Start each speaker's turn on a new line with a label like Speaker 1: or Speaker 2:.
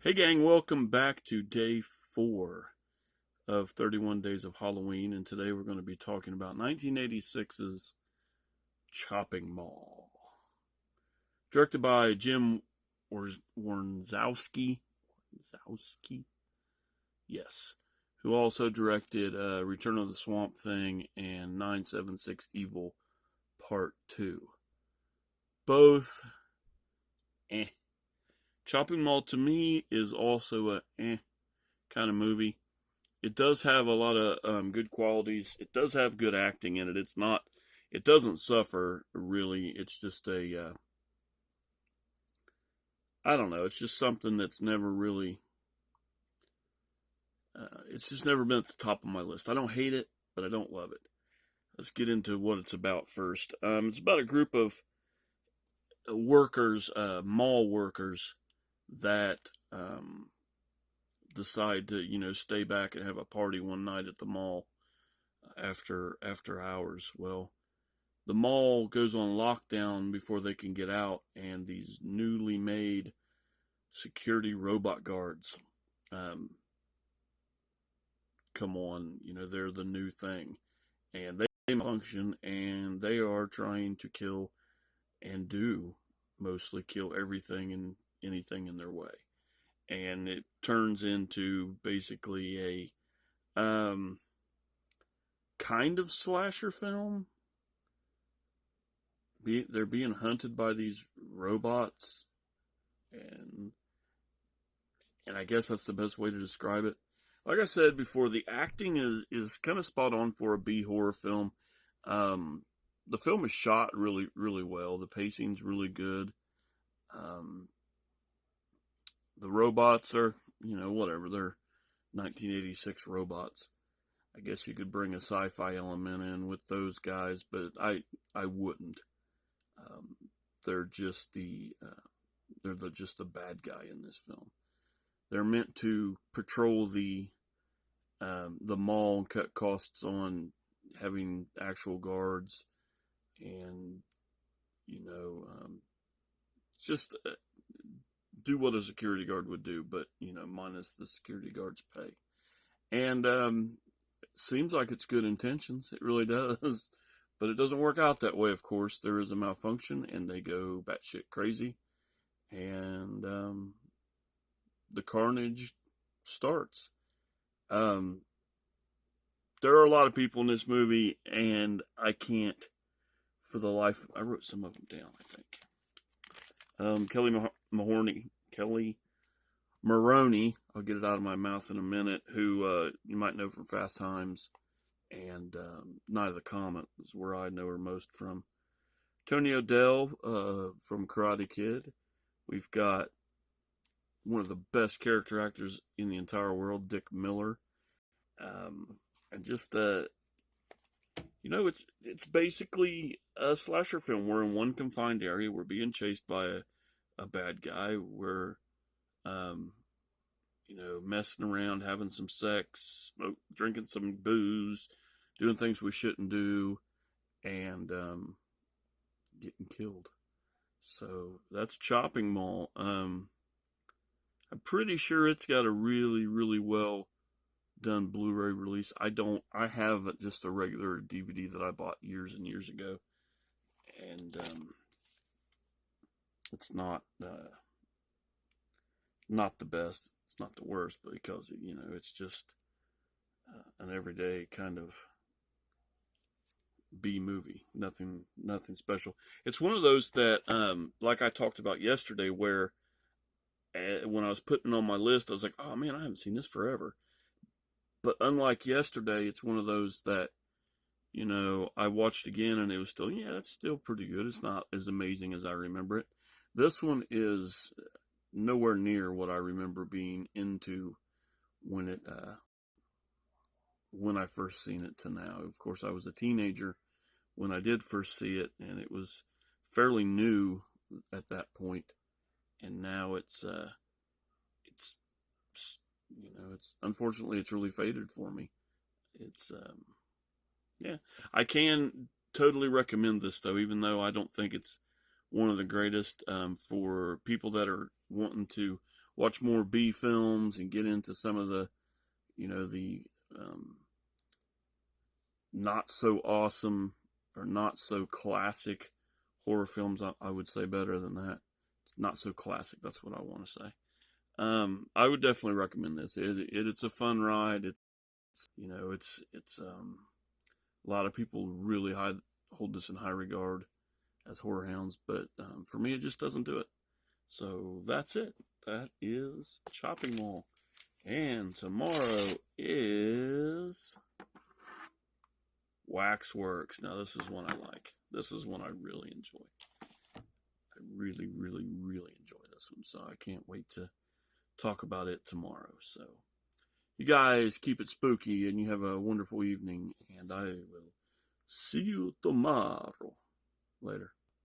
Speaker 1: Hey gang, welcome back to day 4 of 31 Days of Halloween, and today we're going to be talking about 1986's Chopping Mall. Directed by Jim Warnzowski. Yes. Who also directed Return of the Swamp Thing and 976 Evil Part 2. Both eh. Chopping Mall to me is also a kind of movie. It does have a lot of good qualities. It does have good acting in it. It doesn't suffer really. It's just I don't know. It's just something that's never really, it's just never been at the top of my list. I don't hate it, but I don't love it. Let's get into what it's about first. It's about a group of workers, mall workers, that decide to stay back and have a party one night at the mall after hours. Well, the mall goes on lockdown before they can get out, and these newly made security robot guards come on. They're the new thing, and they function, and they are trying to kill and do mostly kill everything and anything in their way. And it turns into basically a kind of slasher film. They're being hunted by these robots, and I guess that's the best way to describe it. Like I said before, the acting is kind of spot on for a B horror film. The film is shot really well. The pacing's really good. The robots are, whatever. They're 1986 robots. I guess you could bring a sci-fi element in with those guys, but I wouldn't. They're just just the bad guy in this film. They're meant to patrol the mall and cut costs on having actual guards, and just do what a security guard would do, but minus the security guard's pay. And seems like it's good intentions. It really does. But it doesn't work out that way, of course. There is a malfunction, and they go batshit crazy. And the carnage starts. There are a lot of people in this movie, and I can't, for the life... I wrote some of them down, I think. Kelly Maroney, I'll get it out of my mouth in a minute, who you might know from Fast Times and Night of the Comet is where I know her most from. Tony O'Dell from Karate Kid. We've got one of the best character actors in the entire world, Dick Miller. And just, it's basically a slasher film. We're in one confined area. We're being chased by a bad guy. We're messing around, having some sex, drinking some booze, doing things we shouldn't do, and getting killed. So that's Chopping Mall. I'm pretty sure it's got a really well done Blu-ray release. I have just a regular DVD that I bought years and years ago, and it's not the best. It's not the worst, but because it's just an everyday kind of B movie. Nothing special. It's one of those that, like I talked about yesterday, where when I was putting on my list, I was like, oh man, I haven't seen this forever. But unlike yesterday, it's one of those that, I watched again and it was still, it's still pretty good. It's not as amazing as I remember it. This one is nowhere near what I remember being into when I first seen it to now. Of course, I was a teenager when I did first see it, and it was fairly new at that point. And now it's unfortunately it's really faded for me. It's I can totally recommend this though, even though I don't think it's one of the greatest, for people that are wanting to watch more B films and get into some of the, the not so awesome or not so classic horror films. I would say better than that. Not so classic. That's what I want to say. I would definitely recommend this. It's a fun ride. It's a lot of people really hold this in high regard as horror hounds, but for me, it just doesn't do it. So that's it. That is Chopping Mall. And tomorrow is Waxworks. Now, this is one I like. This is one I really enjoy. I really, really, really enjoy this one. So I can't wait to talk about it tomorrow. So you guys keep it spooky and you have a wonderful evening. And I will see you tomorrow. Later.